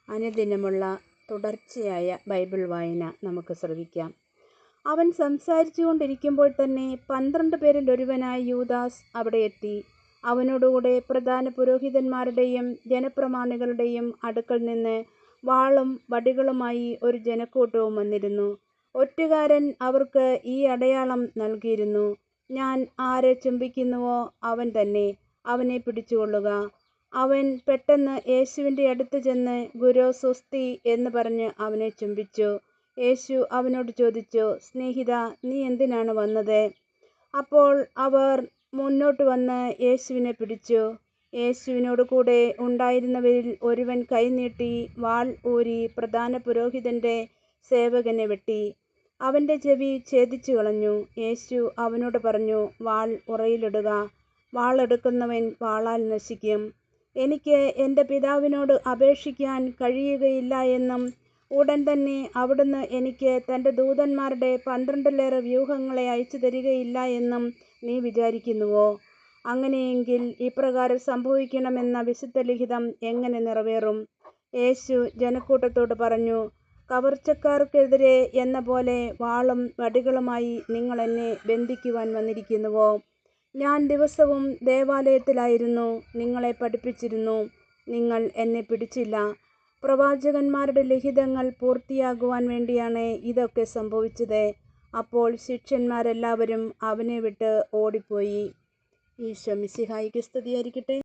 അനുദിനമുള്ള തുടർച്ചയായ ബൈബിൾ വായന നമുക്ക് ശ്രവിക്കാം. അവൻ സംസാരിച്ചു കൊണ്ടിരിക്കുമ്പോൾ തന്നെ 12 പേരിൽ ഒരുവനായ യൂദാസ് അവിടെ എത്തി. അവനോടുകൂടെ പ്രധാന പുരോഹിതന്മാരുടെയും ജനപ്രമാണികളുടെയും അടുക്കൽ നിന്ന് വാളും വടികളുമായി ഒരു ജനക്കൂട്ടവും വന്നിരുന്നു. ഒറ്റുകാരൻ അവർക്ക് ഈ അടയാളം നൽകിയിരുന്നു: ഞാൻ ആരെ ചുംബിക്കുന്നുവോ അവൻ തന്നെ, അവനെ പിടിച്ചുകൊള്ളുക. അവൻ പെട്ടെന്ന് യേശുവിൻ്റെ അടുത്ത് ചെന്ന്, ഗുരോ സ്വസ്തി എന്ന് പറഞ്ഞ് അവനെ ചുംബിച്ചു. യേശു അവനോട് ചോദിച്ചു, സ്നേഹിതാ, നീ എന്തിനാണ് വന്നത്? അപ്പോൾ അവർ മുന്നോട്ട് വന്ന് യേശുവിനെ പിടിച്ചു. യേശുവിനോട് കൂടെ ഉണ്ടായിരുന്നവരിൽ ഒരുവൻ കൈനീട്ടി വാൾ ഊരി പ്രധാന പുരോഹിതൻ്റെ സേവകനെ വെട്ടി, അവൻ്റെ ചെവി ഛേദിച്ചു കളഞ്ഞു. യേശു അവനോട് പറഞ്ഞു, വാൾ ഉറയിലിടുക. വാളെടുക്കുന്നവൻ വാളാൽ നശിക്കും. എനിക്ക് എൻ്റെ പിതാവിനോട് അപേക്ഷിക്കാൻ കഴിയുകയില്ല എന്നും ഉടൻ തന്നെ അവിടുന്ന് എനിക്ക് തൻ്റെ ദൂതന്മാരുടെ 12 വ്യൂഹങ്ങളെ അയച്ചു തരികയില്ല എന്നും നീ വിചാരിക്കുന്നുവോ? അങ്ങനെയെങ്കിൽ ഇപ്രകാരം സംഭവിക്കണമെന്ന വിശുദ്ധ ലിഖിതം എങ്ങനെ നിറവേറും? യേശു ജനക്കൂട്ടത്തോട് പറഞ്ഞു, കവർച്ചക്കാർക്കെതിരെ എന്ന പോലെ വാളും വടികളുമായി നിങ്ങൾ എന്നെ ബന്ധിക്കുവാൻ വന്നിരിക്കുന്നുവോ? ഞാൻ ദിവസവും ദേവാലയത്തിലായിരുന്നു, നിങ്ങളെ പഠിപ്പിച്ചിരുന്നു, നിങ്ങൾ എന്നെ പിടിച്ചില്ല. പ്രവാചകന്മാരുടെ ലിഖിതങ്ങൾ പൂർത്തിയാകുവാൻ വേണ്ടിയാണ് ഇതൊക്കെ സംഭവിച്ചത്. അപ്പോൾ ശിഷ്യന്മാരെല്ലാവരും അവനെ വിട്ട് ഓടിപ്പോയി. ഈശോ മിശിഹായിക്ക് സ്തുതിയായിരിക്കട്ടെ.